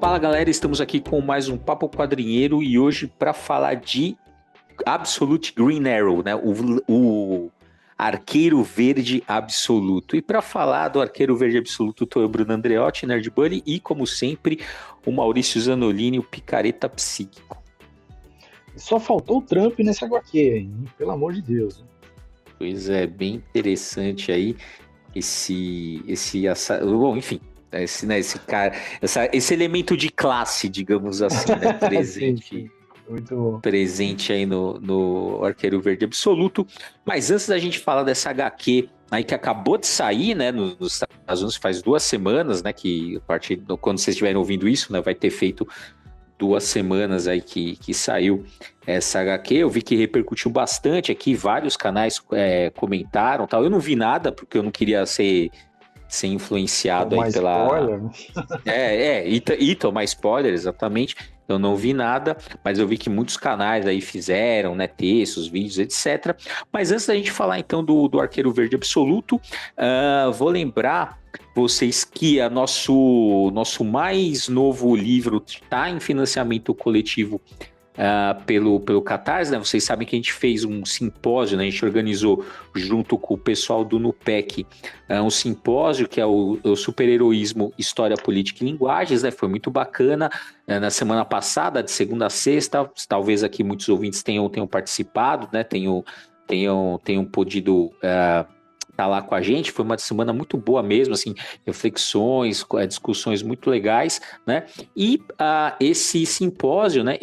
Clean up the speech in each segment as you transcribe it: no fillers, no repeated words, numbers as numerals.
Fala galera, estamos aqui com mais um Papo Quadrinheiro e hoje para falar de Absolute Green Arrow, né? O Arqueiro Verde Absoluto. E para falar do Arqueiro Verde Absoluto, estou eu, Bruno Andreotti, Nerd Bunny, e como sempre, o Maurício Zanolini, o Picareta Psíquico. Só faltou o Trump nesse HQ, hein? Pelo amor de Deus. Pois é, bem interessante aí bom, enfim, esse elemento de classe, digamos assim, né, presente, sim. Muito bom. Presente aí no Arqueiro Verde Absoluto. Mas antes da gente falar dessa HQ aí que acabou de sair, né, nos Estados Unidos faz 2 semanas, né, que quando vocês estiverem ouvindo isso, né, vai ter feito 2 semanas aí que saiu essa HQ. Eu vi que repercutiu bastante aqui, vários canais comentaram, tal. Eu não vi nada porque eu não queria ser influenciado aí pela... spoiler, né? E tomar spoiler, exatamente. Eu não vi nada, mas eu vi que muitos canais aí fizeram, né, textos, vídeos, etc. Mas antes da gente falar então do Arqueiro Verde Absoluto, vou lembrar vocês que nosso mais novo livro está em financiamento coletivo pelo Catarse, né? Vocês sabem que a gente fez um simpósio, né? A gente organizou junto com o pessoal do NUPEC um simpósio que é o Super-Heroísmo, História, Política e Linguagens, né? Foi muito bacana na semana passada, de segunda a sexta. Talvez aqui muitos ouvintes tenham participado, né? Tenham podido tá lá com a gente. Foi uma semana muito boa mesmo, assim, reflexões, discussões muito legais, né? E esse simpósio, né,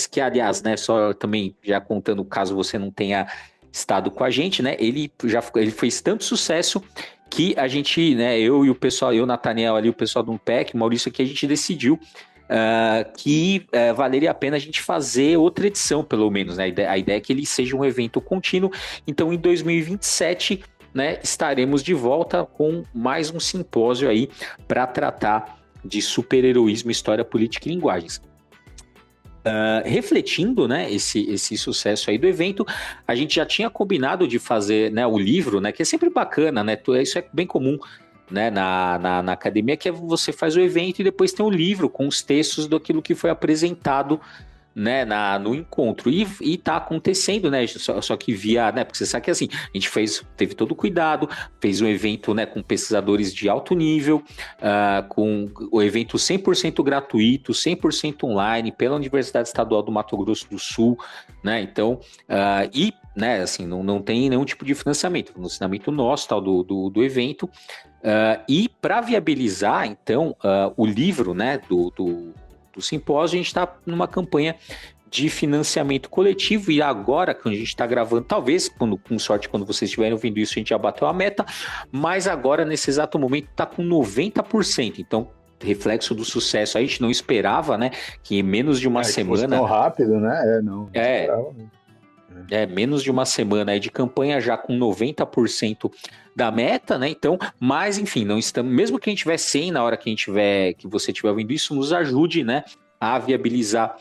que aliás, né, só também já contando caso você não tenha estado com a gente, né, ele fez tanto sucesso que a gente, né, eu, Nathaniel ali, o pessoal do UNPEC, o Maurício aqui, a gente decidiu que valeria a pena a gente fazer outra edição, pelo menos, né? A ideia é que ele seja um evento contínuo. Então, em 2027, né, estaremos de volta com mais um simpósio aí para tratar de super-heroísmo, história, política e linguagens. Refletindo, né, esse sucesso aí do evento, a gente já tinha combinado de fazer, né, o livro, né, que é sempre bacana, né, isso é bem comum, né, na academia, que é você faz o evento e depois tem um livro com os textos daquilo que foi apresentado, né, no encontro, e tá acontecendo, né, só que via, né, porque você sabe que assim, a gente teve todo o cuidado, fez um evento, né, com pesquisadores de alto nível, com o evento 100% gratuito, 100% online, pela Universidade Estadual do Mato Grosso do Sul, né, então, né, assim, não tem nenhum tipo de financiamento nosso, tal, do evento, e para viabilizar, então, o livro, né, do simpósio, a gente está numa campanha de financiamento coletivo, e agora que a gente está gravando, talvez, com sorte, quando vocês estiverem ouvindo isso, a gente já bateu a meta, mas agora, nesse exato momento, está com 90%, então, reflexo do sucesso. A gente não esperava, né, que em menos de uma semana... Fosse tão rápido, né? Não esperava, né? Menos de uma semana aí de campanha, já com 90% da meta, né? Então, mas enfim, não estamos, mesmo que a gente tiver 100 na hora que você estiver ouvindo isso, nos ajude, né, a viabilizar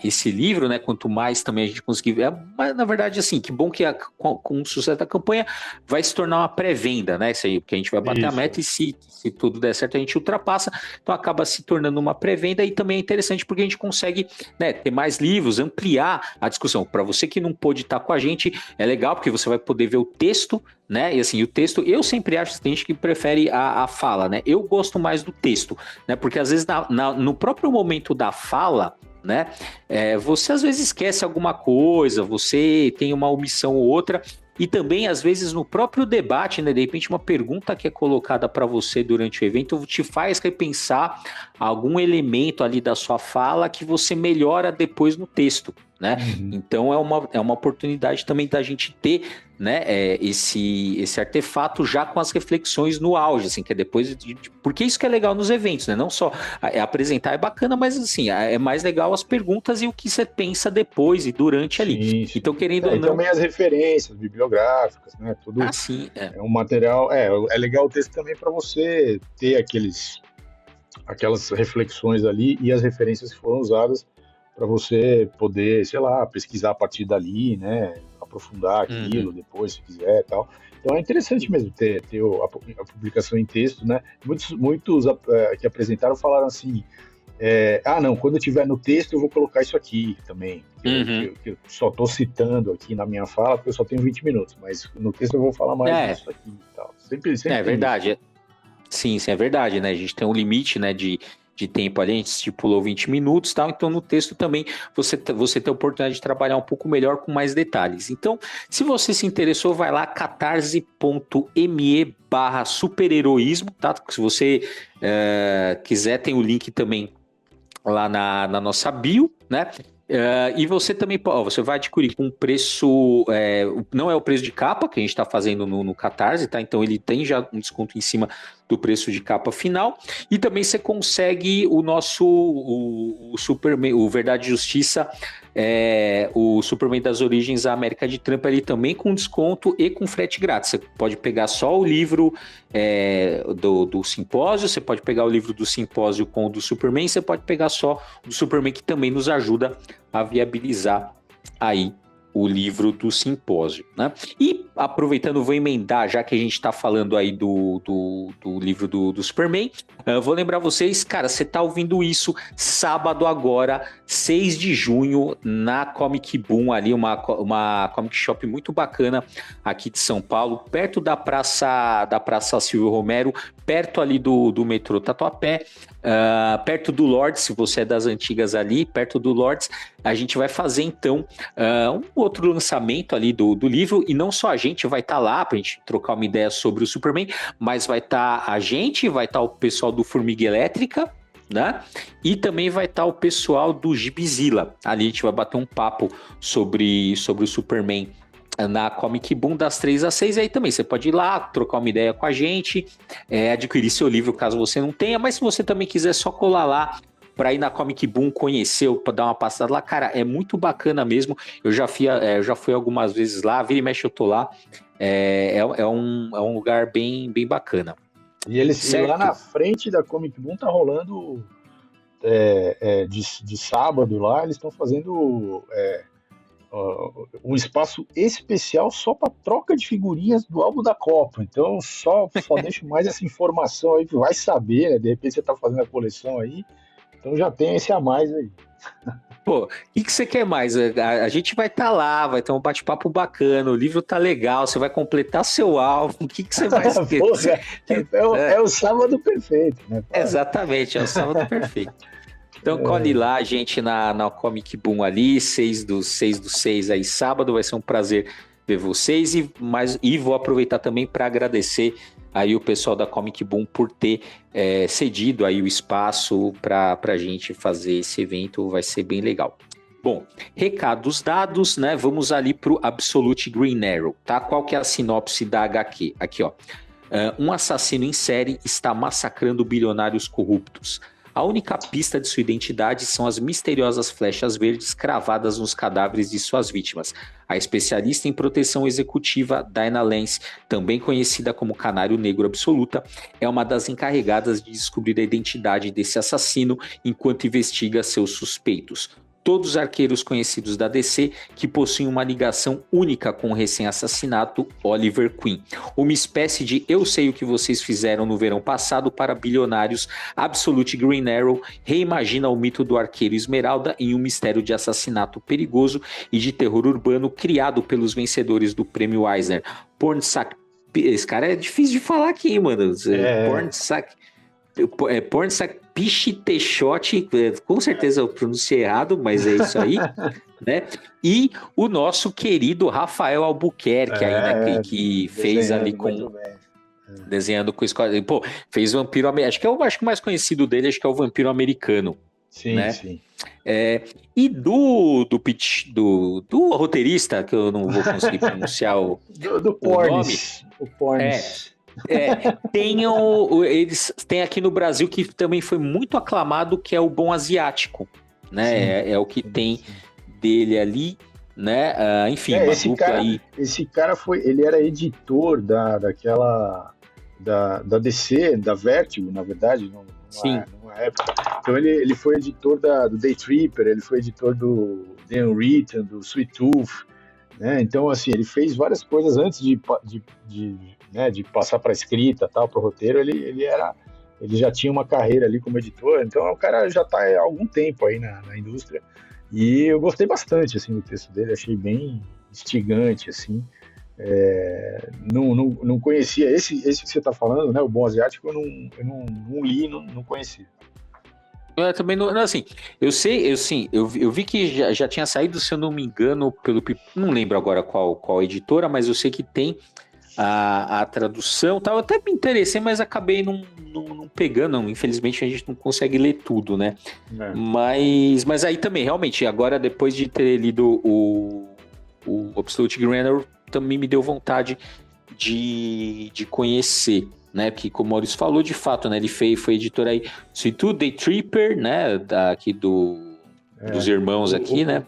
esse livro, né? Quanto mais também a gente conseguir. Mas na verdade, assim, que bom que com o sucesso da campanha vai se tornar uma pré-venda, né? Isso aí, porque a gente vai bater a meta e se tudo der certo, a gente ultrapassa, então acaba se tornando uma pré-venda, e também é interessante porque a gente consegue, né, ter mais livros, ampliar a discussão. Para você que não pôde estar com a gente, é legal porque você vai poder ver o texto, né? E assim, o texto, eu sempre acho que tem gente que prefere a fala, né? Eu gosto mais do texto, né? Porque às vezes no próprio momento da fala, né, você às vezes esquece alguma coisa, você tem uma omissão ou outra, e também às vezes no próprio debate, né, de repente uma pergunta que é colocada para você durante o evento te faz repensar algum elemento ali da sua fala que você melhora depois no texto, né? Então é uma oportunidade também da gente ter, né, esse artefato já com as reflexões no auge, assim, que é depois porque isso que é legal nos eventos, né? Não só apresentar é bacana, mas assim, é mais legal as perguntas e o que você pensa depois e durante ali. Sim. Então, querendo ou não... também as referências bibliográficas, né? Tudo sim, é um material... É legal o texto também para você ter aquelas reflexões ali e as referências que foram usadas para você poder, sei lá, pesquisar a partir dali, né? Aprofundar aquilo depois, se quiser e tal. Então é interessante mesmo ter a publicação em texto, né? Muitos que apresentaram falaram assim, Não, quando eu tiver no texto eu vou colocar isso aqui também, Uhum. que eu só estou citando aqui na minha fala, porque eu só tenho 20 minutos, mas no texto eu vou falar mais É, disso aqui e tal. Sempre, sempre é tem isso. verdade. Sim, sim, é verdade, né? A gente tem um limite, né, de tempo ali, a gente estipulou 20 minutos e tal, então no texto também você tem a oportunidade de trabalhar um pouco melhor com mais detalhes. Então, se você se interessou, vai lá, catarse.me/superheroísmo, tá? Se você quiser, tem o link também lá na nossa bio, né? E você também você vai adquirir com um preço, não é o preço de capa que a gente está fazendo no Catarse, tá? Então ele tem já um desconto em cima do preço de capa final. E também você consegue o Superman, o Verdade e Justiça, o Superman das Origens, a América de Trump, ali também com desconto e com frete grátis. Você pode pegar só o livro do simpósio, você pode pegar o livro do simpósio com o do Superman, você pode pegar só o do Superman, que também nos ajuda a viabilizar aí o livro do simpósio, né? E aproveitando, vou emendar, já que a gente está falando aí do livro do Superman, vou lembrar vocês, cara, você está ouvindo isso sábado agora, 6 de junho, na Comic Boom, ali uma comic shop muito bacana aqui de São Paulo, perto da Praça Silvio Romero, perto ali do metrô Tatuapé, perto do Lords, se você é das antigas ali, perto do Lords, a gente vai fazer então um outro lançamento ali do livro, e não só a gente vai estar lá para a gente trocar uma ideia sobre o Superman, mas vai estar a gente, vai estar o pessoal do Formiga Elétrica, né? E também vai estar o pessoal do Gibizilla. Ali a gente vai bater um papo sobre o Superman na Comic Boom das 3 às 6, aí também você pode ir lá, trocar uma ideia com a gente, adquirir seu livro caso você não tenha, mas se você também quiser só colar lá para ir na Comic Boom, conhecer, para dar uma passada lá, cara, é muito bacana mesmo. Eu já fui algumas vezes lá, vira e mexe eu tô lá, um lugar bem, bem bacana. E lá Certo? na frente da Comic Boom tá rolando de sábado lá, eles estão fazendo um espaço especial só para troca de figurinhas do álbum da Copa. Então só deixo mais essa informação aí, que vai saber, né? De repente você tá fazendo a coleção aí, então já tem esse a mais aí. Pô, o que você quer mais? A gente vai estar lá, vai ter um bate-papo bacana, o livro tá legal, você vai completar seu álbum, o que você mais quer? Porra, é o sábado perfeito, né? Exatamente, é o sábado perfeito. Então colhe lá, gente, na Comic Boom ali, 6 do 6 aí, sábado, vai ser um prazer ver vocês, e vou aproveitar também para agradecer aí o pessoal da Comic Boom por ter cedido aí o espaço para a gente fazer esse evento, vai ser bem legal. Bom, recados dados, né? Vamos ali para o Absolute Green Arrow, tá? Qual que é a sinopse da HQ? Aqui, ó. Um assassino em série está massacrando bilionários corruptos. A única pista de sua identidade são as misteriosas flechas verdes cravadas nos cadáveres de suas vítimas. A especialista em proteção executiva, Dinah Lance, também conhecida como Canário Negro Absoluta, é uma das encarregadas de descobrir a identidade desse assassino enquanto investiga seus suspeitos. Todos os arqueiros conhecidos da DC que possuem uma ligação única com o recém-assassinato Oliver Queen. Uma espécie de eu sei o que vocês fizeram no verão passado para bilionários, Absolute Green Arrow reimagina o mito do arqueiro Esmeralda em um mistério de assassinato perigoso e de terror urbano criado pelos vencedores do Prêmio Eisner. Pornsak... Esse cara é difícil de falar aqui, mano. Pornsak Pichitechot, com certeza eu pronunciei errado, mas é isso aí, né? E o nosso querido Rafael Albuquerque, aí, né, que fez ali desenhando com escola. Pô, fez Vampiro Americano. Acho que o mais conhecido dele é o Vampiro Americano. Sim, né? sim. E do roteirista, que eu não vou conseguir pronunciar o nome. O Pornis. Eles têm aqui no Brasil que também foi muito aclamado, que é o Bom Asiático, né? É o que tem dele ali, né? Enfim, esse cara ele era editor da DC, da Vertigo, na verdade, numa época. Então ele foi editor do Day Tripper, ele foi editor do The Unwritten, do Sweet Tooth, né? Então, assim, ele fez várias coisas antes de passar para escrita, tal, para o roteiro. Ele era ele já tinha uma carreira ali como editor, então o cara já está há algum tempo aí na indústria, e eu gostei bastante, assim, do texto dele, achei bem instigante, assim. Não conhecia esse que você está falando, né, o Bom Asiático, eu não li, não conhecia. Eu também não, assim, eu sei, eu vi que já tinha saído, se eu não me engano, não lembro agora qual editora, mas eu sei que tem a tradução, tal. Eu até me interessei, mas acabei não pegando, não. Infelizmente a gente não consegue ler tudo, né? É. Mas aí também, realmente, agora depois de ter lido o Absolute Grammar, também me deu vontade de conhecer, né? Porque como o Maurício falou, de fato, né? Ele foi editor aí, Sweet Day Tripper, né? Aqui dos irmãos aqui, né?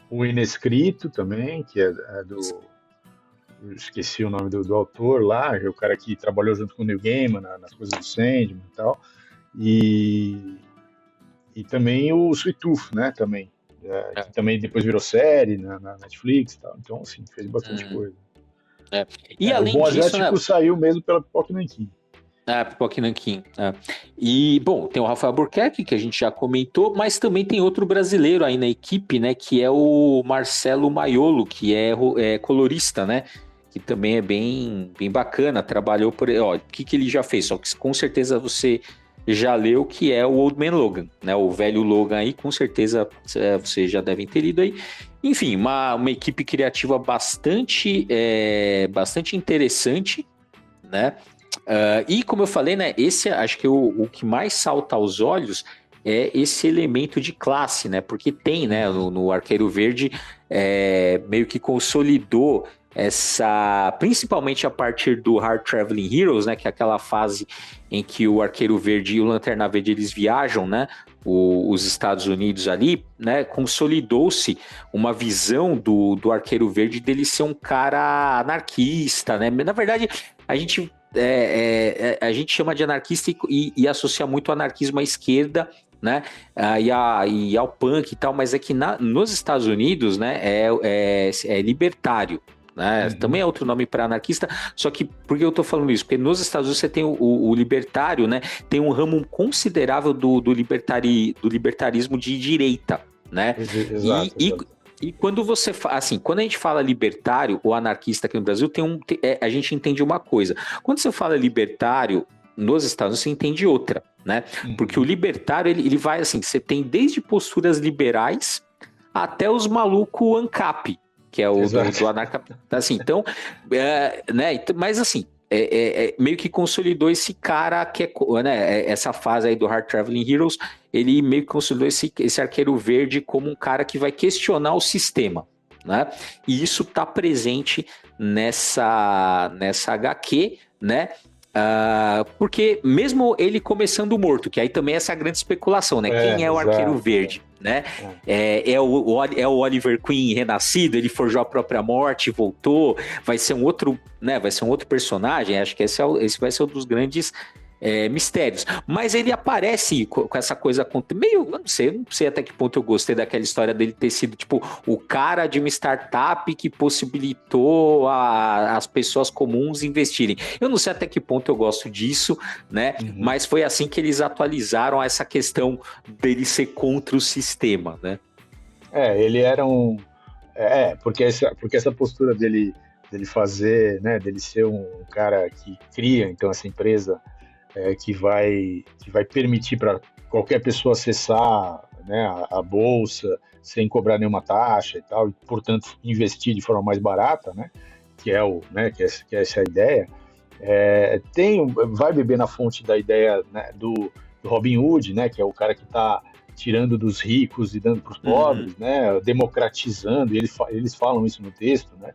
O Inescrito também, que é do... Eu esqueci o nome do autor lá, é o cara que trabalhou junto com o Neil Gaiman nas coisas do Sandman e tal. E também o Sweet Tooth, né? Também. Que também depois virou série na Netflix e tal. Então, assim, fez bastante coisa. E o além Bom disso, né? Asiático saiu mesmo pela Pipoca Nanquim. Pipoca Nanquim. E, bom, tem o Rafael Albuquerque, que a gente já comentou, mas também tem outro brasileiro aí na equipe, né? Que é o Marcelo Maiolo, que é colorista, né? Que também é bem bacana, trabalhou por... Ó, o que ele já fez? Só que com certeza você já leu, que é o Old Man Logan, né? O velho Logan aí, com certeza vocês já devem ter lido aí. Enfim, uma equipe criativa bastante interessante, né? E como eu falei, né? Esse acho que o que mais salta aos olhos é esse elemento de classe, né? Porque tem, né? No Arqueiro Verde meio que consolidou principalmente a partir do Hard Traveling Heroes, né, que é aquela fase em que o Arqueiro Verde e o Lanterna Verde eles viajam, né, os Estados Unidos ali, né, consolidou-se uma visão do Arqueiro Verde dele ser um cara anarquista, né, na verdade a gente chama de anarquista e associa muito o anarquismo à esquerda, né, e ao punk e tal, mas é que nos Estados Unidos, né, é libertário, né? Também é outro nome para anarquista, só que por que eu tô falando isso? Porque nos Estados Unidos você tem o libertário, né? Tem um ramo considerável do libertarismo de direita, né? Exato. E quando você assim, quando a gente fala libertário ou anarquista aqui no Brasil, a gente entende uma coisa. Quando você fala libertário nos Estados Unidos, você entende outra, né? Porque o libertário, ele vai assim, você tem desde posturas liberais até os malucos ANCAP, que é o do anarca... Assim, então, né? Mas assim, meio que consolidou esse cara que né? Essa fase aí do Hard Traveling Heroes, ele meio que consolidou esse Arqueiro Verde como um cara que vai questionar o sistema, né? E isso tá presente nessa HQ, né? Porque mesmo ele começando morto, que aí também é essa grande especulação, né? Quem é o Arqueiro Verde, né? É o Oliver Queen renascido, ele forjou a própria morte, voltou, vai ser um outro, né? Vai ser um outro personagem. Acho que esse vai ser um dos grandes mistérios. Mas ele aparece com essa coisa meio, eu não sei até que ponto eu gostei daquela história dele ter sido tipo o cara de uma startup que possibilitou as pessoas comuns investirem. Eu não sei até que ponto eu gosto disso, né? Mas foi assim que eles atualizaram essa questão dele ser contra o sistema, né? Ele era porque essa postura dele fazer, né, dele ser um cara que cria, então, essa empresa que vai permitir para qualquer pessoa acessar, né, a bolsa sem cobrar nenhuma taxa e tal, e portanto investir de forma mais barata, né, que é essa a ideia. Vai beber na fonte da ideia, né, do Robin Hood, né, que é o cara que está tirando dos ricos e dando para os pobres, né, democratizando. E eles falam isso no texto, né.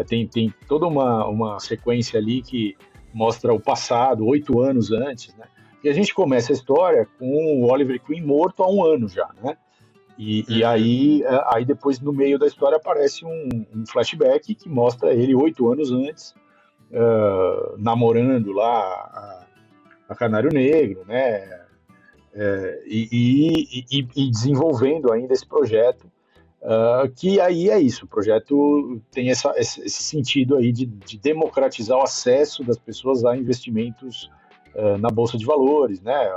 Tem toda uma sequência ali que mostra o passado, 8 anos antes, né? E a gente começa a história com o Oliver Queen morto há 1 ano já, né? E aí depois, no meio da história, aparece um flashback que mostra ele 8 anos antes, namorando lá a Canário Negro, né? E desenvolvendo ainda esse projeto, que aí é isso, o projeto tem esse sentido aí de democratizar o acesso das pessoas a investimentos na Bolsa de Valores, né?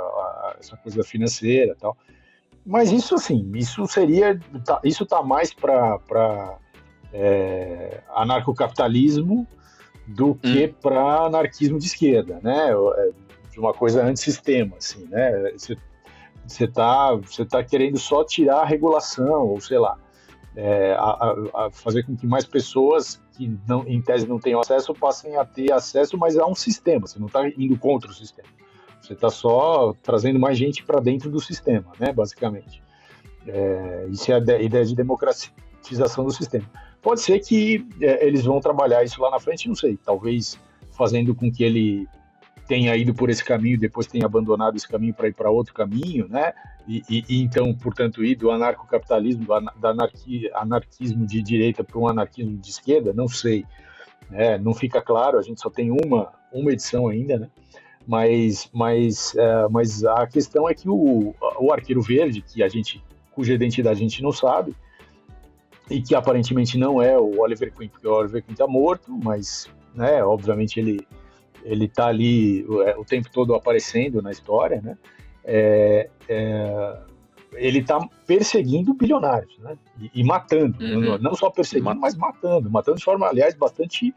Essa coisa financeira e tal. Mas isso, assim, isso tá mais para anarcocapitalismo do que para anarquismo de esquerda, né? De uma coisa antissistema, assim, né? Você tá querendo só tirar a regulação, ou sei lá, a fazer com que mais pessoas que não, em tese não tenham acesso passem a ter acesso, mas a um sistema. Você não está indo contra o sistema. Você está só trazendo mais gente para dentro do sistema, né? Basicamente. Isso é a ideia de democratização do sistema. Pode ser que eles vão trabalhar isso lá na frente, não sei. Talvez fazendo com que ele tenha ido por esse caminho, depois tenha abandonado esse caminho para ir para outro caminho, né? E então, portanto, ir do anarcocapitalismo, do anarquismo de direita para um anarquismo de esquerda, não sei. Né? Não fica claro, a gente só tem uma edição ainda, né? Mas a questão é que o Arqueiro Verde, cuja identidade a gente não sabe, e que aparentemente não é o Oliver Queen, porque o Oliver Queen está morto, mas, né, obviamente ele está ali o tempo todo aparecendo na história, né? Ele está perseguindo bilionários, né? E matando, não só perseguindo, mas matando de forma, aliás, bastante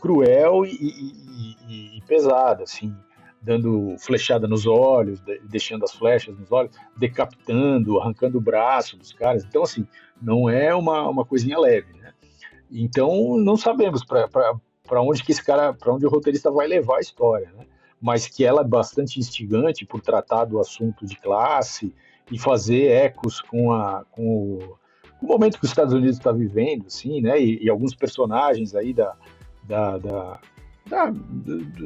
cruel e pesada, assim, dando flechada nos olhos, deixando as flechas nos olhos, decapitando, arrancando o braço dos caras. Então, assim, não é uma coisinha leve, né? Então, não sabemos para onde o roteirista vai levar a história, né? Mas que ela é bastante instigante por tratar do assunto de classe e fazer ecos com o momento que os Estados Unidos está vivendo, assim, né? E alguns personagens aí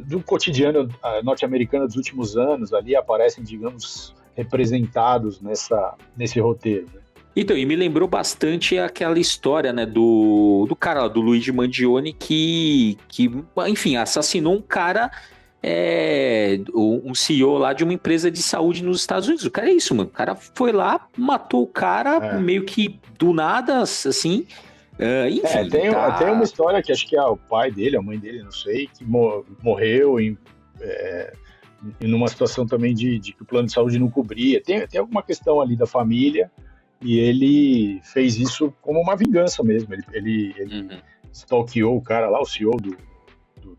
do cotidiano norte-americano dos últimos anos ali aparecem, digamos, representados nesse roteiro, né? Então, e me lembrou bastante aquela história, né, do cara lá, do Luigi Mangione, que, enfim, assassinou um cara, um CEO lá de uma empresa de saúde nos Estados Unidos. O cara é isso, mano. O cara foi lá, matou o cara meio que do nada, assim. Enfim. Tem uma história que acho que é o pai dele, a mãe dele, não sei, que morreu numa situação também de que o plano de saúde não cobria. Tem alguma questão ali da família. E ele fez isso como uma vingança mesmo. Ele stalkeou o cara lá, o CEO do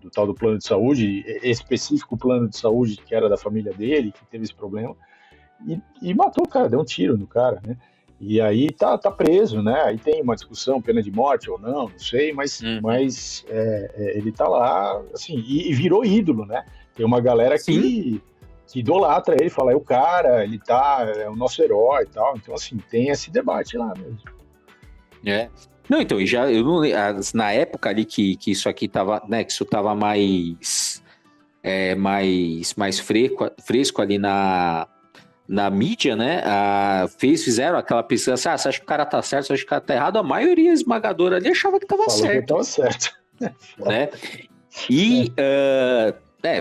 tal do plano de saúde, específico plano de saúde que era da família dele, que teve esse problema, e matou o cara, deu um tiro no cara, né? E aí tá preso, né? Aí tem uma discussão, pena de morte ou não sei, mas ele tá lá, assim, e virou ídolo, né? Tem uma galera que idolatra ele, fala, é o cara, é o nosso herói e tal. Então, assim, tem esse debate lá mesmo. Não, então, na época ali que isso aqui tava, né, que isso tava mais fresco ali na mídia, né, fizeram aquela pesquisa, você acha que o cara tá certo, você acha que o cara tá errado? A maioria esmagadora ali achava que tava certo. Que tava certo. Né? E...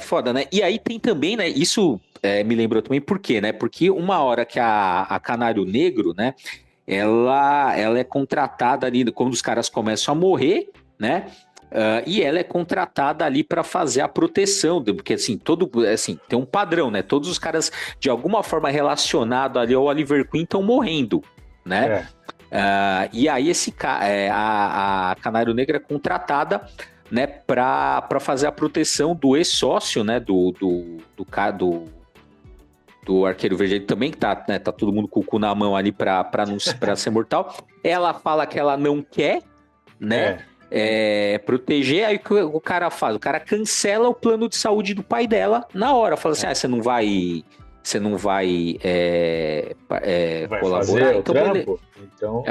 foda, né? E aí tem também, né? Isso me lembrou também por quê, né? Porque uma hora que a Canário Negro, né? Ela é contratada ali quando os caras começam a morrer, né? E ela é contratada ali para fazer a proteção, porque assim, tem um padrão, né? Todos os caras de alguma forma relacionados ali ao Oliver Queen estão morrendo, né? E aí a Canário Negro é contratada, né, para fazer a proteção do ex-sócio, né, do Arqueiro Verde. Ele também que tá todo mundo com o cu na mão ali para ser mortal. Ela fala que ela não quer, né, proteger. Aí o cara faz? O cara cancela o plano de saúde do pai dela na hora. Fala assim, você não vai colaborar, então trampo? Então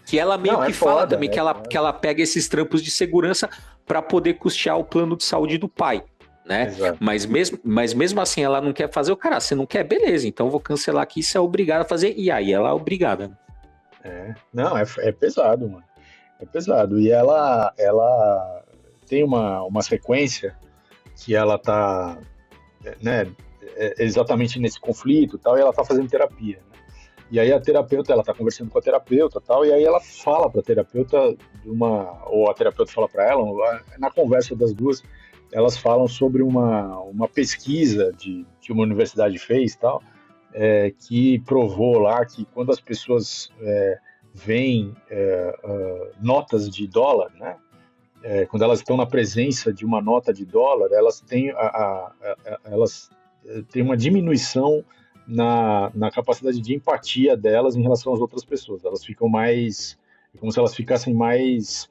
que ela meio que fala foda, também que ela pega esses trampos de segurança para poder custear o plano de saúde do pai, né? Mas mesmo assim ela não quer fazer. O cara, você não quer? Beleza, então eu vou cancelar aqui, você é obrigado a fazer. E aí ela é obrigada. Não, é pesado, mano. É pesado. E ela tem uma sequência que ela tá, né, exatamente nesse conflito e tal, e ela tá fazendo terapia, né? E aí a terapeuta, ela está conversando com a terapeuta, tal, e aí ela fala para a terapeuta ou a terapeuta fala para ela, na conversa das duas, elas falam sobre uma pesquisa que uma universidade fez, tal, que provou lá que quando as pessoas veem notas de dólar, né? Quando elas estão na presença de uma nota de dólar, elas têm uma diminuição na capacidade de empatia delas em relação às outras pessoas. Elas ficam mais, como se elas ficassem mais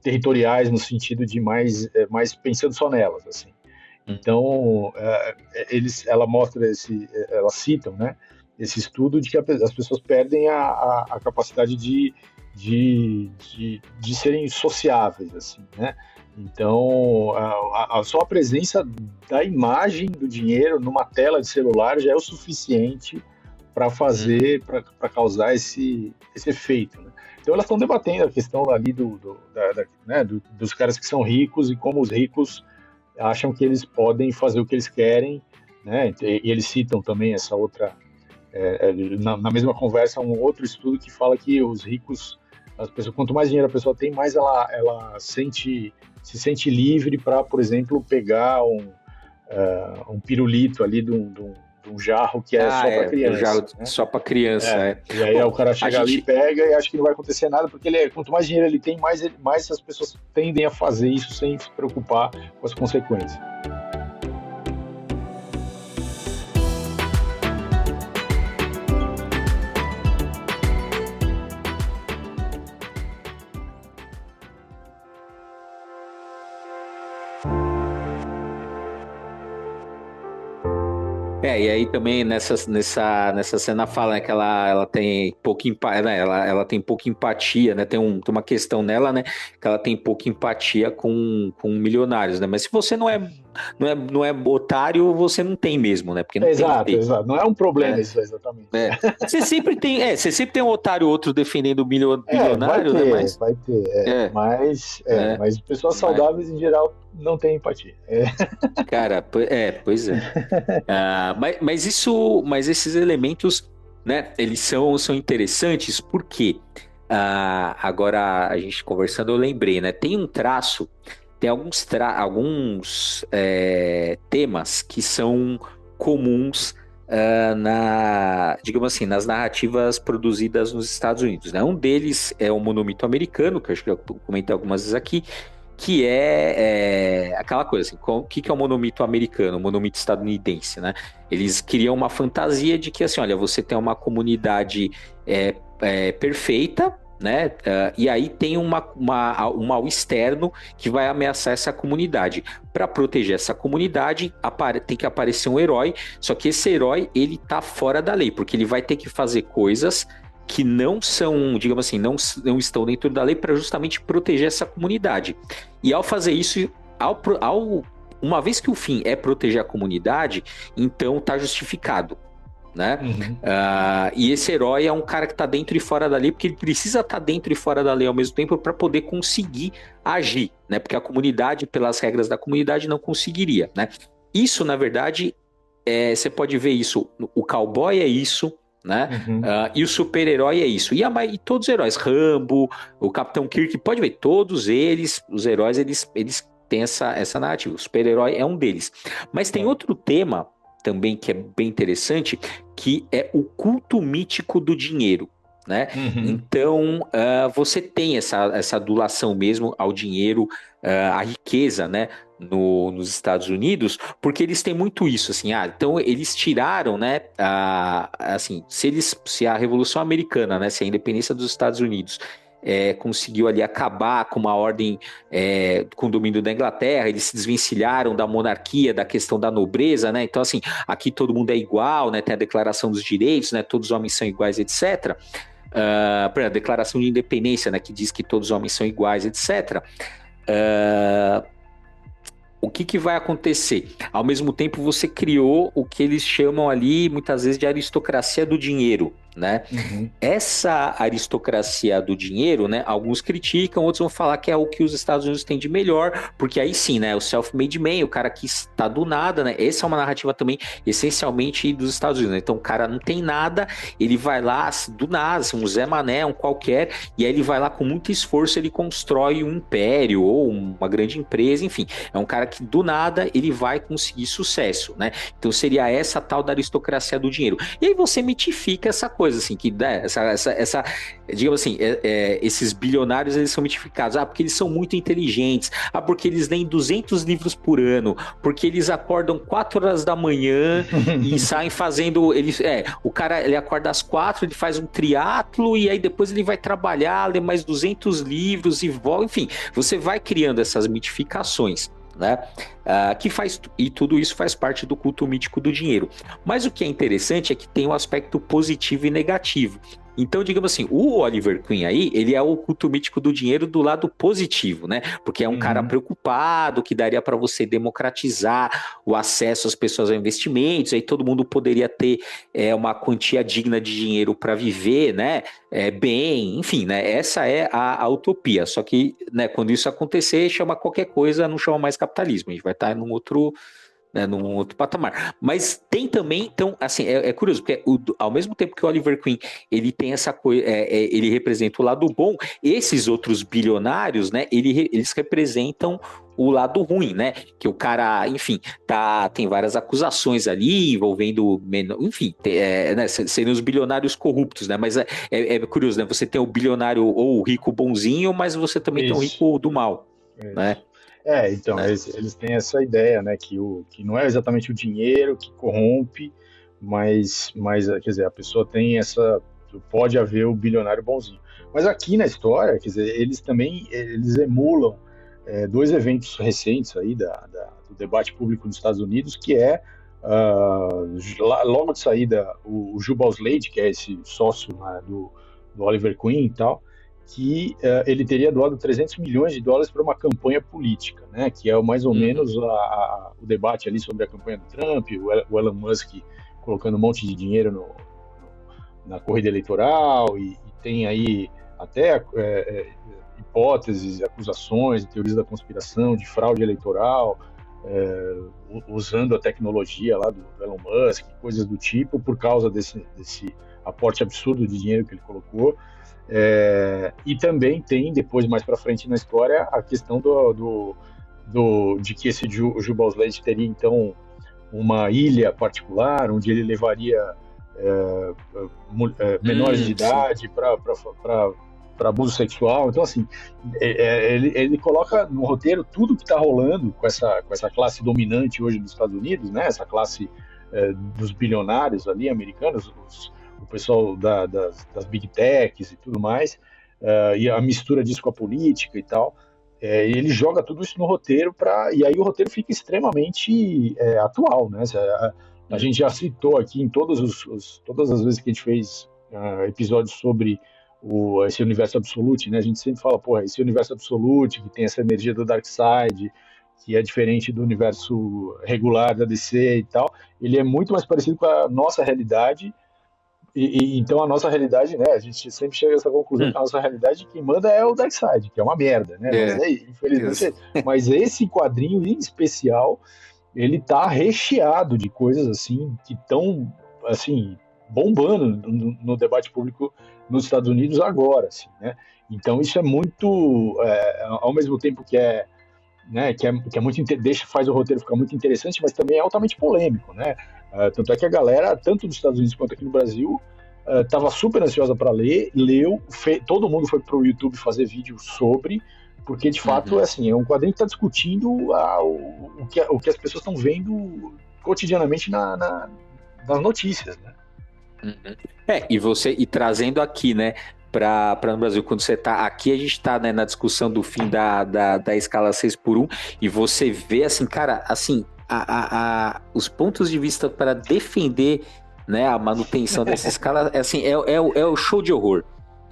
territoriais, no sentido de mais pensando só nelas, assim. Então, ela mostra elas citam, né, esse estudo de que as pessoas perdem a capacidade de serem sociáveis, assim, né? Então, só a presença da imagem do dinheiro numa tela de celular já é o suficiente para para causar esse efeito, né? Então, elas estão debatendo a questão ali dos caras que são ricos e como os ricos acham que eles podem fazer o que eles querem, né? E eles citam também essa outra, na mesma conversa, um outro estudo que fala que os ricos, as pessoas, quanto mais dinheiro a pessoa tem, mais ela se sente livre para, por exemplo, pegar um pirulito ali de um jarro que é só para criança. Jarro né? Só para criança, E aí o cara chega ali, pega e acha que não vai acontecer nada, porque quanto mais dinheiro ele tem, mais as pessoas tendem a fazer isso sem se preocupar com as consequências. E aí também nessa cena fala, né, que ela tem pouca empatia, né, ela tem pouca empatia, né? Tem uma questão nela, né? Que ela tem pouca empatia com milionários, né? Mas se você não é otário, você não tem mesmo, né? Porque não Exato. Não é um problema isso, exatamente. Você sempre tem um otário ou outro defendendo o bilionário, vai ter, né? Mas vai ter. Mas pessoas saudáveis em geral não têm empatia. Cara, pois é. Mas esses elementos, né, eles são interessantes porque agora a gente conversando eu lembrei, né, tem alguns temas que são comuns digamos assim, nas narrativas produzidas nos Estados Unidos, né? Um deles é o monumento americano, que eu acho que eu comentei algumas vezes aqui, que é aquela coisa assim, o que é o monumento americano, o monumento estadunidense, né? Eles criam uma fantasia de que, assim, olha, você tem uma comunidade perfeita, né? E aí tem um mal externo que vai ameaçar essa comunidade. Para proteger essa comunidade, tem que aparecer um herói, só que esse herói, ele tá fora da lei, porque ele vai ter que fazer coisas que não são, digamos assim, não estão dentro da lei para justamente proteger essa comunidade. E ao fazer isso, uma vez que o fim é proteger a comunidade, então tá justificado, né? Uhum. E esse herói é um cara que tá dentro e fora da lei, porque ele precisa estar dentro e fora da lei ao mesmo tempo para poder conseguir agir, né? Porque a comunidade, pelas regras da comunidade, não conseguiria, né? Isso, na verdade, você pode ver isso, o cowboy é isso, né? Uhum. E o super-herói é isso. E todos os heróis, Rambo, o Capitão Kirk, pode ver, todos eles, os heróis, eles têm essa narrativa. O super-herói é um deles. Mas tem outro tema também que é bem interessante, que é o culto mítico do dinheiro, né? Uhum. Então, você tem essa adulação mesmo ao dinheiro, à riqueza, né? Nos Estados Unidos, porque eles têm muito isso, assim, então eles tiraram, né, assim, se a Revolução Americana, né, se a independência dos Estados Unidos conseguiu ali acabar com uma ordem, com o domínio da Inglaterra, eles se desvencilharam da monarquia, da questão da nobreza, né, então assim, aqui todo mundo é igual, né, tem a Declaração dos Direitos, né, todos os homens são iguais, etc., por exemplo, a Declaração de Independência, né, que diz que todos os homens são iguais, etc., o que vai acontecer? Ao mesmo tempo, você criou o que eles chamam ali, muitas vezes, de aristocracia do dinheiro, né? Uhum. Essa aristocracia do dinheiro, né? Alguns criticam, outros vão falar que é o que os Estados Unidos têm de melhor, porque aí sim, né? O self-made man, o cara que está do nada, né? Essa é uma narrativa também essencialmente dos Estados Unidos, né? Então o cara não tem nada, ele vai lá do nada, assim, um Zé Mané, um qualquer, e aí ele vai lá com muito esforço, ele constrói um império ou uma grande empresa, enfim. É um cara que do nada ele vai conseguir sucesso, né? Então seria essa tal da aristocracia do dinheiro. E aí você mitifica essa coisa, assim, que né, digamos assim, esses bilionários eles são mitificados. Ah, porque eles são muito inteligentes. Ah, porque eles leem 200 livros por ano. Porque eles acordam 4 horas da manhã e saem fazendo. O cara ele acorda às 4, ele faz um triatlo e aí depois ele vai trabalhar, lê mais 200 livros e volta. Enfim, você vai criando essas mitificações. Né? E tudo isso faz parte do culto mítico do dinheiro. Mas o que é interessante é que tem um aspecto positivo e negativo. Então, digamos assim, o Oliver Queen aí, ele é o culto mítico do dinheiro do lado positivo, né? Porque é um cara preocupado, que daria para você democratizar o acesso às pessoas a investimentos, aí todo mundo poderia ter uma quantia digna de dinheiro para viver, né? Bem, enfim, né? Essa é a utopia. Só que, né, quando isso acontecer, chama qualquer coisa, não chama mais capitalismo. A gente vai estar num outro patamar. Mas tem também, então, assim, é curioso, porque ao mesmo tempo que o Oliver Queen, ele tem essa coisa, ele representa o lado bom, esses outros bilionários, né, eles representam o lado ruim, né, que o cara, enfim, tem várias acusações ali, envolvendo, enfim, né, seriam os bilionários corruptos, né, mas é curioso, né, você tem o bilionário ou o rico bonzinho, mas você também tem o rico do mal, né. Então, eles têm essa ideia, né, que não é exatamente o dinheiro que corrompe, mas quer dizer, a pessoa tem pode haver o bilionário bonzinho. Mas aqui na história, quer dizer, eles emulam dois eventos recentes aí do debate público nos Estados Unidos, que logo de saída, o Jubal Slade, que é esse sócio, né, do Oliver Queen e tal, que ele teria doado 300 milhões de dólares para uma campanha política, né? Que é mais ou menos o debate ali sobre a campanha do Trump, o Elon Musk colocando um monte de dinheiro na corrida eleitoral e tem aí até hipóteses, acusações, teorias da conspiração, de fraude eleitoral, usando a tecnologia lá do Elon Musk, coisas do tipo, por causa desse aporte absurdo de dinheiro que ele colocou. E também tem, depois, mais para frente na história, a questão de que esse Jubal Slade teria, então, uma ilha particular, onde ele levaria menores de idade para abuso sexual. Então, assim, ele coloca no roteiro tudo que está rolando com essa classe dominante hoje dos Estados Unidos, né? Essa classe dos bilionários ali, americanos, o pessoal das big techs e tudo mais, e a mistura disso com a política e tal. Ele joga tudo isso no roteiro e aí o roteiro fica extremamente atual, né? A gente já citou aqui em todas as vezes que a gente fez episódios sobre esse universo absolute, né? A gente sempre fala, porra, esse universo absolute que tem essa energia do Darkseid, que é diferente do universo regular da DC e tal, ele é muito mais parecido com a nossa realidade. Então a nossa realidade, né? A gente sempre chega a essa conclusão que a nossa realidade quem manda é o Darkseid, que é uma merda, né? Mas infelizmente, mas esse quadrinho em especial, ele tá recheado de coisas assim que estão assim bombando no debate público nos Estados Unidos agora, assim, né? Então isso é muito, ao mesmo tempo que né, que é muito faz o roteiro ficar muito interessante, mas também é altamente polêmico, né? Tanto é que a galera, tanto nos Estados Unidos quanto aqui no Brasil, estava super ansiosa para ler, leu, todo mundo foi para o YouTube fazer vídeo sobre, porque de fato assim, é um quadrinho que está discutindo o que as pessoas estão vendo cotidianamente nas notícias, né? E trazendo aqui, né, para no Brasil, quando você tá aqui, a gente tá, né, na discussão do fim da escala 6x1, e você vê, assim, cara, assim, os pontos de vista para defender, né, a manutenção dessa escala, assim, é o show de horror.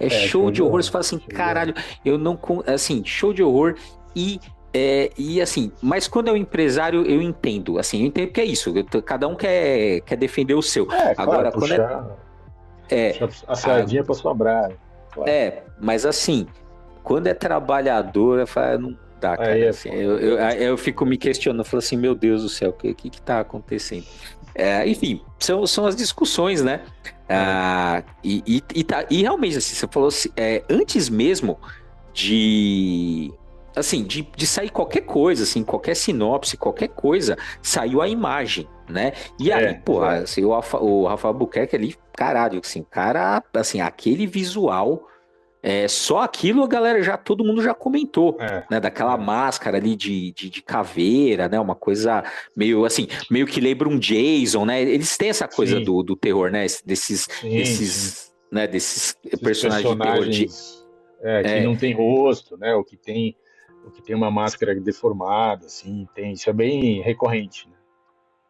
Show de horror, você fala assim, caralho, eu não... Assim, show de horror e assim, mas quando é um empresário, eu entendo, assim, eu entendo que é isso, cada um quer defender o seu. Agora, claro, É, A sardinha para sobrar, né? Claro. mas assim, quando é trabalhador, eu falo, não dá, Aí cara. é Assim, foda. eu fico me questionando, eu falo assim, meu Deus do céu, o que tá acontecendo? Enfim, são as discussões, né? É, E realmente, assim, você falou assim, antes mesmo de assim, de sair qualquer coisa, assim, qualquer sinopse, qualquer coisa, saiu a imagem, né? E aí, pô, exato. assim, o Rafael Buquerque ali, caralho, assim, cara, assim, aquele visual, só aquilo a galera já, todo mundo já comentou, É, né? Daquela é. máscara ali de caveira, né? Uma coisa meio assim, meio que lembra um Jason, né? Eles têm essa coisa Sim, do terror, né? sim. Desses Esses personagens de terror personagens que é, não tem rosto, né? O que tem uma máscara deformada, assim, tem, isso é bem recorrente, né?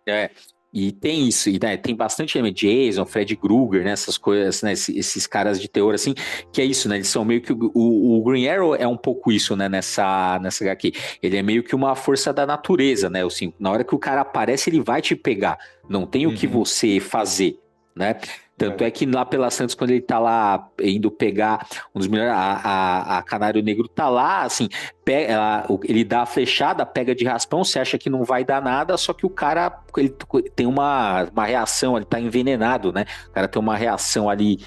É, e tem isso, e né, tem bastante Jason, Fred Krueger, né, essas coisas, né, esses caras de terror, assim, que é isso, né, eles são meio que, o Green Arrow é um pouco isso, né, nessa HQ, ele é meio que uma força da natureza, né, assim, na hora que o cara aparece, ele vai te pegar, não tem o que Uhum, você fazer, né, tanto é, é que lá pela Santos, quando ele tá lá indo pegar um dos melhores, a Canário Negro tá lá, assim, ele dá a flechada, pega de raspão, você acha que não vai dar nada, só que o cara ele tem uma reação, ele tá envenenado, né? O cara tem uma reação ali,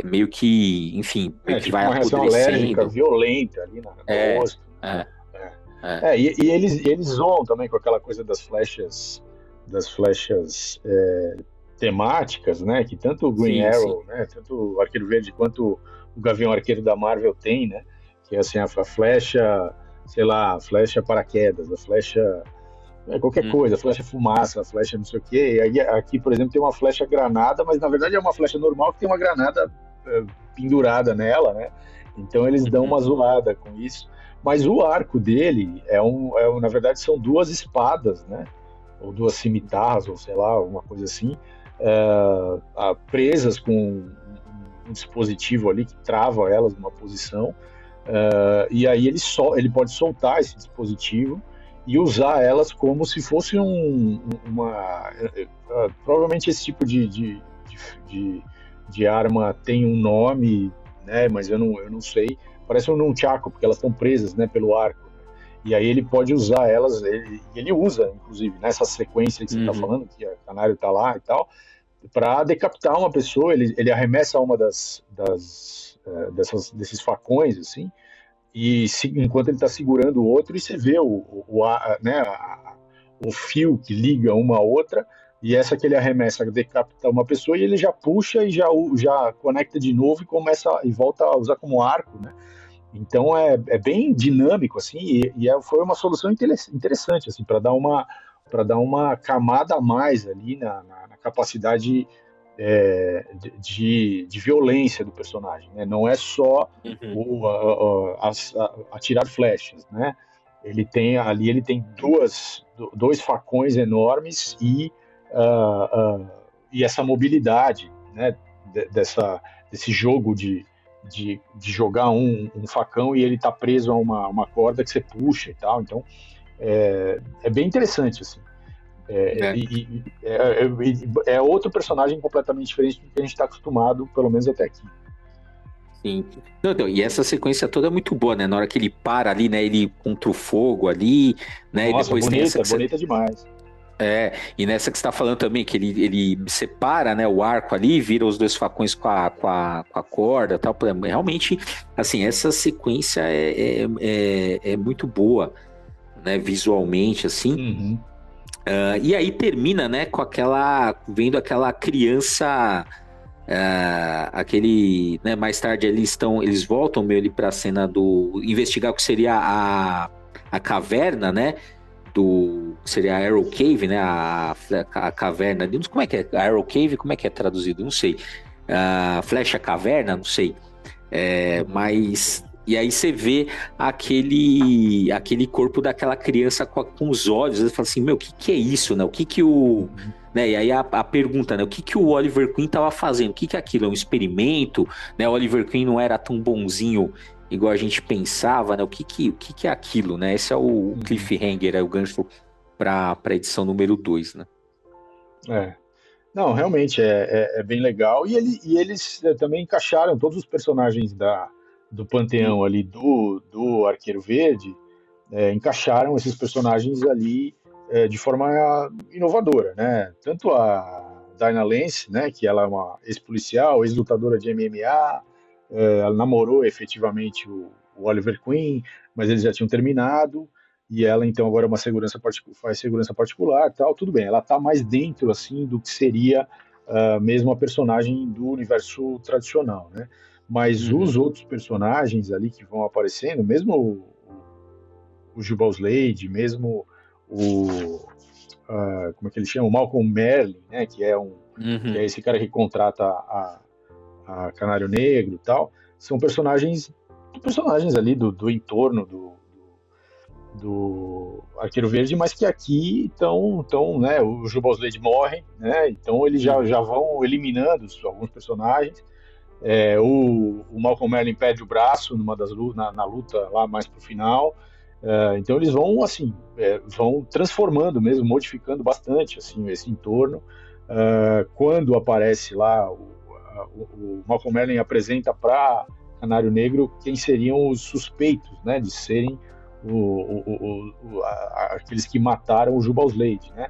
meio que, enfim, meio que tipo vai uma reação alérgica apodrecendo. violenta ali no É, rosto, né? é, é. E eles zoam também com aquela coisa das flechas temáticas, né? Que tanto o Green Sim, sim. Arrow, né? Tanto o Arqueiro Verde quanto o Gavião Arqueiro da Marvel tem, né? Que é assim, a flecha, sei lá, a flecha paraquedas, a flecha qualquer Uhum, coisa, a flecha fumaça, a flecha não sei o quê. E aí aqui, por exemplo, tem uma flecha granada, mas na verdade é uma flecha normal que tem uma granada pendurada nela, né? Então eles dão uhum, uma zoada com isso. Mas o arco dele na verdade, são duas espadas, né? Ou duas cimitarras, ou sei lá, uma coisa assim, presas com um dispositivo ali que trava elas numa posição. E aí ele pode soltar esse dispositivo e usar elas como se fosse uma. Provavelmente esse tipo de, de arma tem um nome, né? Mas eu não sei. Parece um nunchaku, porque elas estão presas, né, pelo arco. E aí ele pode usar elas, ele usa, inclusive, nessa sequência que você está uhum, falando, que a Canário está lá e tal, para decapitar uma pessoa, ele arremessa uma desses facões, assim, enquanto ele está segurando o outro, e você vê né, o fio que liga uma a outra, e essa que ele arremessa decapita uma pessoa, e ele já puxa e já conecta de novo e começa e volta a usar como arco, né? Então é bem dinâmico assim foi uma solução interessante assim para dar uma camada a mais ali na capacidade de violência do personagem, né? Não é só uhum. atirar flechas, né? Ele tem dois facões enormes e essa mobilidade, né? Desse jogo de jogar um facão e ele tá preso a uma corda que você puxa e tal. Então é bem interessante assim. É, É outro personagem completamente diferente do que a gente está acostumado, pelo menos até aqui. sim. Não, então, e essa sequência toda é muito boa, né? Na hora que ele para ali, né? Ele contra o fogo ali, né? E Nossa, depois tem essa bonita, que você, bonita demais. e nessa que você está falando também, que ele separa, né, o arco ali, vira os dois facões com a corda e tal. Realmente, assim, essa sequência é muito boa, né, visualmente, assim. Uhum. E aí termina, né, com vendo aquela criança, né, mais tarde eles voltam meio ali para a cena do investigar o que seria a caverna, né? Seria a Arrow Cave, né? A caverna. Como é que é? A Arrow Cave, como é que é traduzido? Não sei. Flecha Caverna, não sei. Não sei. Mas. E aí você vê aquele corpo daquela criança com os olhos. Você fala assim, meu, o que é isso, né? O que o. Uhum. Né? E aí a pergunta, né? O que o Oliver Queen estava fazendo? O que é aquilo? É um experimento? Né? O Oliver Queen não era tão bonzinho igual a gente pensava, né? O que é aquilo, né? Esse é o Uhum. cliffhanger, é o gancho para a edição número 2, né? É. Não, realmente é bem legal. E eles também encaixaram todos os personagens do panteão ali do Arqueiro Verde, encaixaram esses personagens ali de forma inovadora, né? Tanto a Dinah Lance, né, que ela é uma ex-policial, ex-lutadora de MMA, ela namorou efetivamente o Oliver Queen, mas eles já tinham terminado, e ela então agora é uma faz segurança particular, tal, tudo bem, ela está mais dentro assim do que seria mesmo a personagem do universo tradicional, né? Mas Uhum. os outros personagens ali que vão aparecendo, mesmo o Jubal Slade, mesmo o como é que ele chama? O Malcolm Merlin, né? Que é Uhum. esse cara que contrata a Canário Negro e tal, são personagens ali do entorno do Arqueiro Verde, mas que aqui estão, né? O Jubal Slade morre, né? Então eles Uhum. já vão eliminando alguns personagens. O Malcolm Merlin perde o braço na luta lá mais pro final. Então eles vão assim, vão transformando mesmo, modificando bastante assim esse entorno. Quando aparece lá o Malcolm Merlin apresenta para Canário Negro quem seriam os suspeitos, né, de serem aqueles que mataram o Jubal Slade, né?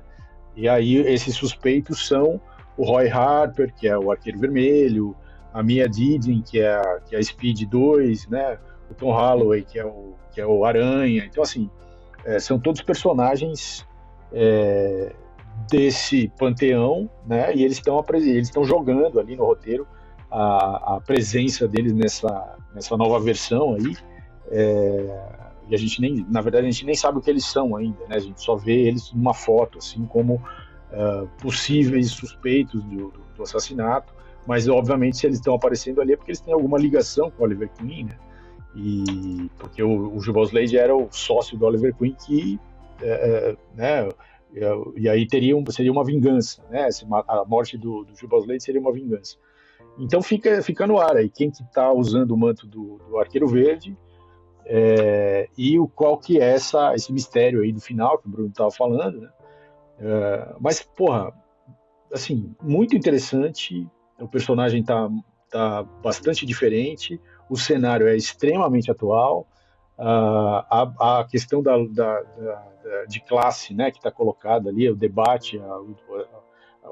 E aí esses suspeitos são o Roy Harper, que é o Arqueiro Vermelho, a Mia Didin, que é a Speed 2, né? O Tom Holloway, que é o Aranha. Então, assim, são todos personagens é, desse panteão, né? E eles estão jogando ali no roteiro a presença deles nessa nova versão aí. E a gente nem, na verdade, a gente nem sabe o que eles são ainda, né? A gente só vê eles numa foto, assim como possíveis suspeitos do assassinato. Mas, obviamente, se eles estão aparecendo ali é porque eles têm alguma ligação com o Oliver Queen, né? E porque o Jubal Slade era o sócio do Oliver Queen que, né? E aí seria uma vingança, né? A morte do Jubal Slade seria uma vingança. Então fica no ar aí quem que está usando o manto do Arqueiro Verde e qual que é esse mistério aí do final que o Bruno estava falando, né? Mas, porra, assim, muito interessante. O personagem tá bastante diferente. O cenário é extremamente atual. A questão de classe, né, que está colocada ali, o debate,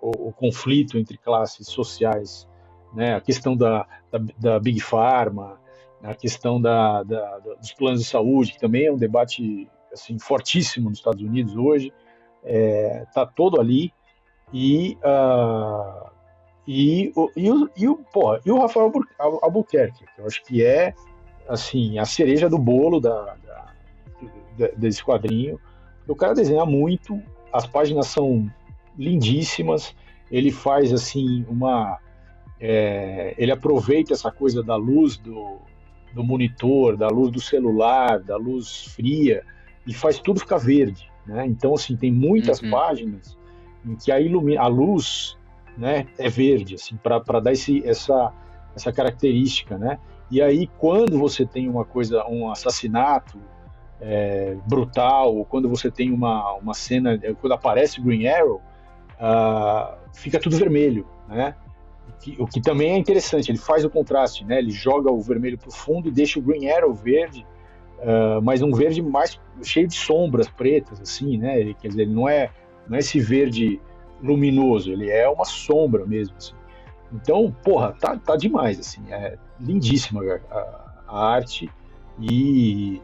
o conflito entre classes sociais, né, a questão da Big Pharma, a questão dos planos de saúde, que também é um debate assim, fortíssimo nos Estados Unidos hoje, está todo ali. E, e o Rafael Albuquerque, que eu acho que é assim, a cereja do bolo desse quadrinho. O cara desenha muito, as páginas são lindíssimas, ele faz assim ele aproveita essa coisa da luz do monitor, da luz do celular, da luz fria, e faz tudo ficar verde, né? Então, assim, tem muitas Uhum. páginas em que a luz, né, é verde, assim, para dar essa característica, né? E aí, quando você tem um assassinato brutal, ou quando você tem uma cena, quando aparece o Green Arrow, fica tudo vermelho, né? O que também é interessante, ele faz o contraste, né? Ele joga o vermelho para o fundo e deixa o Green Arrow verde, mas um verde mais cheio de sombras pretas, assim, né? Quer dizer, ele não é esse verde luminoso, ele é uma sombra mesmo, assim. Então, porra, tá demais, assim, é lindíssima a arte e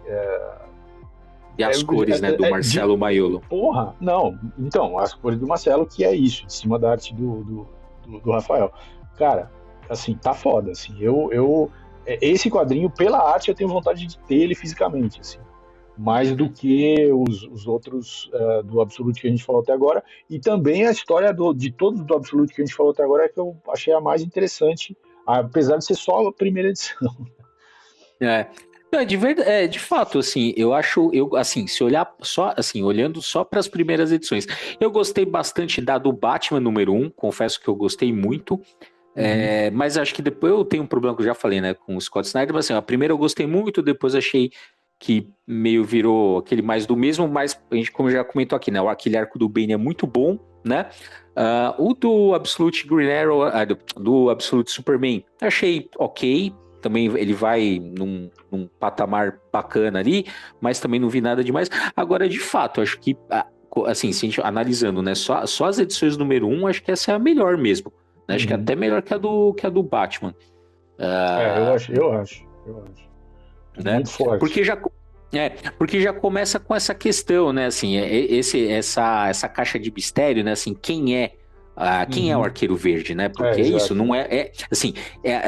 E as cores, né, do Marcelo Maiolo. porra, não, então, as cores do Marcelo, que é isso, em cima da arte do Rafael. Cara, assim, tá foda, assim, esse quadrinho, pela arte, eu tenho vontade de ter ele fisicamente, assim, mais do Uhum. que os outros do Absolute que a gente falou até agora, e também a história de todos do Absolute que a gente falou até agora é que eu achei a mais interessante, apesar de ser só a primeira edição. É. Não, de fato, assim, assim, se olhar só, assim, olhando só para as primeiras edições, eu gostei bastante da do Batman número 1, confesso que eu gostei muito, Uhum. mas acho que depois eu tenho um problema que eu já falei, né, com o Scott Snyder, mas assim, a primeira eu gostei muito, depois achei que meio virou aquele mais do mesmo, mas a gente, como já comentou aqui, né, aquele arco do Bane é muito bom, né, O do Absolute Green Arrow, do Absolute Superman, achei ok. Também ele vai num patamar bacana ali, mas também não vi nada demais. Agora, de fato, acho que, assim, se a gente analisando, né, só as edições número 1, acho que essa é a melhor mesmo. Né? Acho que é até melhor que a do Batman. Eu acho. Né? Muito forte. Porque já começa com essa questão, né? Assim, essa caixa de mistério, né? Assim, quem é o Arqueiro Verde, né? Porque isso não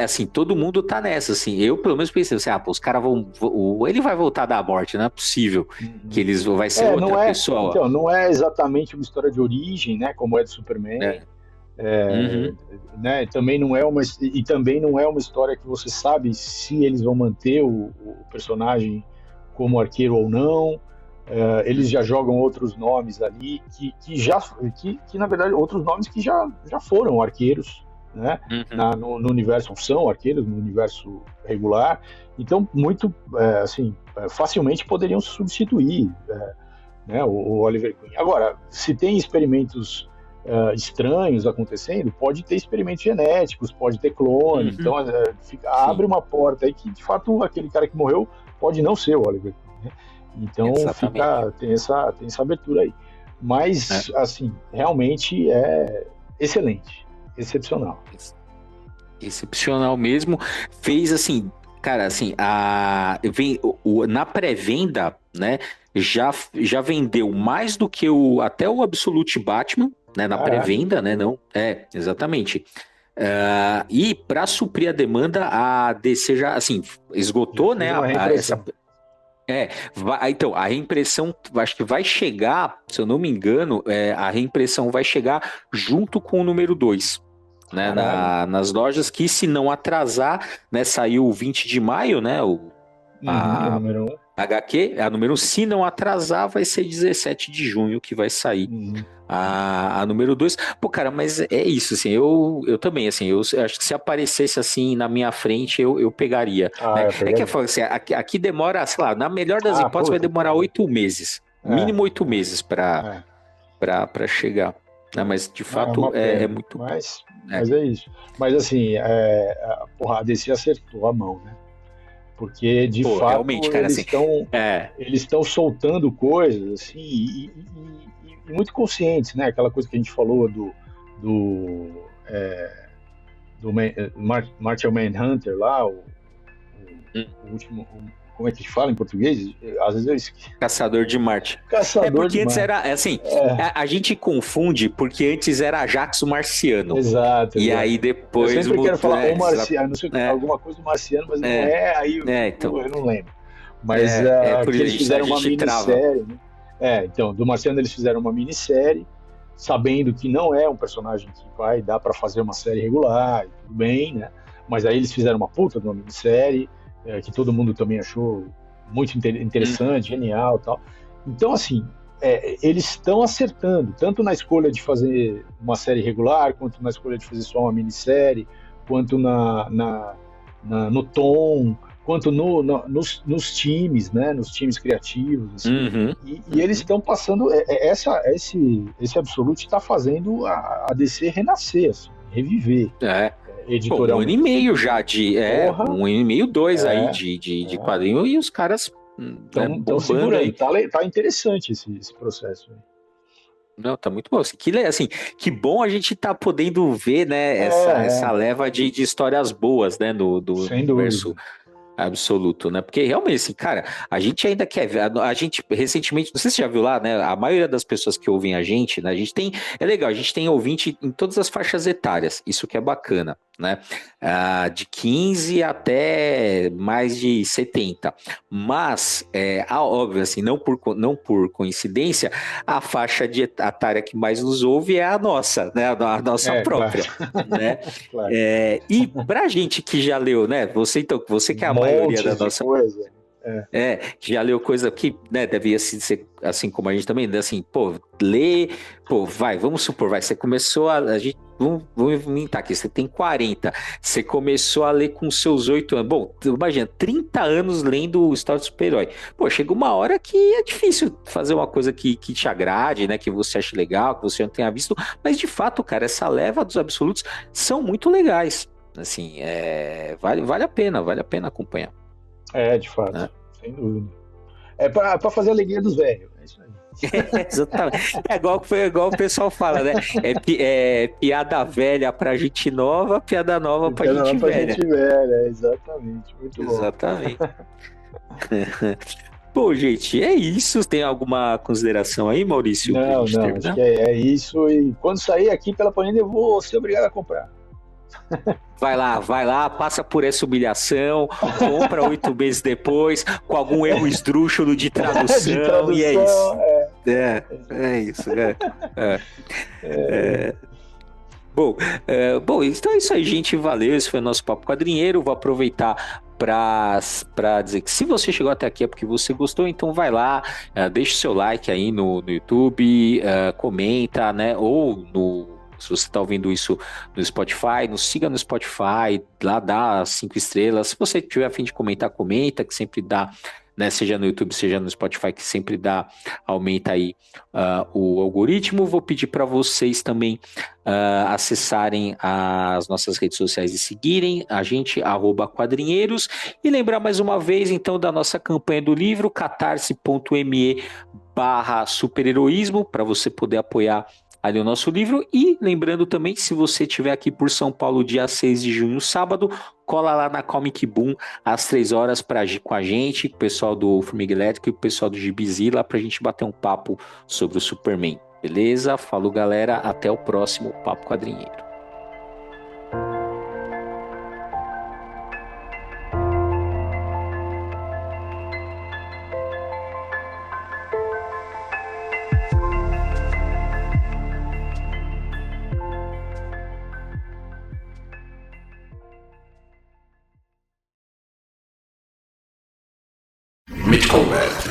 assim, todo mundo tá nessa, assim. Eu pelo menos pensei assim, os caras ele vai voltar da morte, não é possível que vai ser outra pessoa. Então, não é exatamente uma história de origem, né? Como é do Superman. Né? Também não é uma história que você sabe se eles vão manter o personagem como arqueiro ou não. Eles já jogam outros nomes ali que na verdade outros nomes que já foram arqueiros, né? No universo, são arqueiros no universo regular, então facilmente poderiam substituir, né, o Oliver Queen. Agora, se tem experimentos estranhos acontecendo, pode ter experimentos genéticos, pode ter clone, então abre uma porta aí que de fato aquele cara que morreu pode não ser o Oliver Queen, né? Então tem essa abertura aí. Mas, assim, realmente é excelente, excepcional. Excepcional mesmo. Fez assim, cara, assim, na pré-venda, né, já vendeu mais do que até o Absolute Batman, né, na pré-venda, né, não? Exatamente. E para suprir a demanda, a DC já, assim, esgotou, né, então, a reimpressão, acho que vai chegar, se eu não me engano, a reimpressão vai chegar junto com o número 2, né, nas lojas, que se não atrasar, né, saiu 20 de maio, né, o número 1. HQ, a número 1, se não atrasar, vai ser 17 de junho que vai sair a número 2. Pô, cara, mas é isso, assim, eu também, assim, eu acho que se aparecesse, assim, na minha frente, eu pegaria. Né? Eu pegaria. Que eu falo assim, aqui demora, sei lá, na melhor das hipóteses, vai demorar 8 meses. Mínimo 8 meses pra chegar. Né? Mas, de fato, é muito... Mas é isso. Mas, assim, a DC acertou a mão, né? Porque, de fato, realmente, cara, eles estão soltando coisas, assim, e muito conscientes, né? Aquela coisa que a gente falou do Martian Manhunter lá, o último... Como é que fala em português? Às vezes eu esqueço. Caçador de Marte. Porque antes era, assim, a gente confunde porque antes era Ajax o Marciano. Exato. E aí depois... Eu sempre quero falar o Marciano, não sei alguma coisa do Marciano, mas não aí então, eu não lembro. Mas por eles fizeram uma minissérie, né? Então, do Marciano eles fizeram uma minissérie, sabendo que não é um personagem que vai dar para fazer uma série regular, tudo bem, né? Mas aí eles fizeram uma puta de uma minissérie, que todo mundo também achou muito interessante, genial e tal. Então, assim, eles estão acertando, tanto na escolha de fazer uma série regular, quanto na escolha de fazer só uma minissérie, quanto no tom, quanto nos times, né, nos times criativos. Assim. E eles estão passando... Esse Absolute está fazendo a DC renascer, assim, reviver. Um ano e meio já um ano e meio, 2 aí de quadrinho, e os caras estão segurando aí. Tá interessante esse processo aí. Não, tá muito bom. Que bom a gente tá podendo ver, né, essa leva de histórias boas, né, do universo absoluto, né? Porque realmente, assim, cara, a gente ainda quer ver. A gente recentemente, não sei se você já viu lá, né? A maioria das pessoas que ouvem a gente, né? É legal, a gente tem ouvinte em todas as faixas etárias, isso que é bacana, né? De 15 até mais de 70. Mas, óbvio, assim, não por coincidência, a faixa etária que mais nos ouve é a nossa, né? A nossa própria, claro. Né? Claro. E pra gente que já leu, né? Você que é a maioria da nossa coisa. Que já leu coisa que, né, devia ser assim como a gente também, né, assim, lê, vamos supor, você começou a gente vamos inventar aqui, você tem 40, você começou a ler com seus 8 anos. Bom, imagina, 30 anos lendo história de super-herói. Pô, chega uma hora que é difícil fazer uma coisa que te agrade, né? Que você ache legal, que você não tenha visto. Mas de fato, cara, essa leva dos absolutos são muito legais. Assim, vale a pena acompanhar, De fato, né? sem dúvida. É pra fazer a alegria dos velhos, é isso aí. Exatamente. É igual o pessoal fala, né? É piada velha pra gente nova, piada nova pra Então, não gente pra velha. gente velha, exatamente, muito bom. Exatamente. Bom, gente, é isso. Tem alguma consideração aí, Maurício, pra Não, gente não, acho terminar? que é isso. E quando sair aqui pela Panini, eu vou ser obrigado a comprar. Vai lá, passa por essa humilhação, compra 8 meses depois, com algum erro esdrúxulo de De tradução, e é isso. tradução, É isso, né? É. Bom, bom, então é isso aí, gente. Valeu. Esse foi o nosso Papo Quadrinheiro. Vou aproveitar para dizer que se você chegou até aqui é porque você gostou, então vai lá, deixa o seu like aí no YouTube, comenta, né? Ou se você está ouvindo isso no Spotify, nos siga no Spotify, lá dá 5 estrelas. Se você tiver a fim de comentar, comenta, que sempre dá, né? Seja no YouTube, seja no Spotify, que sempre dá, aumenta aí o algoritmo. Vou pedir para vocês também acessarem as nossas redes sociais e seguirem a gente, @quadrinheiros, e lembrar mais uma vez então da nossa campanha do livro, catarse.me/superheroísmo, para você poder apoiar ali o nosso livro. E lembrando também, se você estiver aqui por São Paulo dia 6 de junho, sábado, cola lá na Comic Boom às 3 horas para agir com a gente, o pessoal do Formiga Elétrica e o pessoal do Gibizila, para a gente bater um papo sobre o Superman. Beleza? Falou, galera. Até o próximo Papo Quadrinheiro. Mid Combat.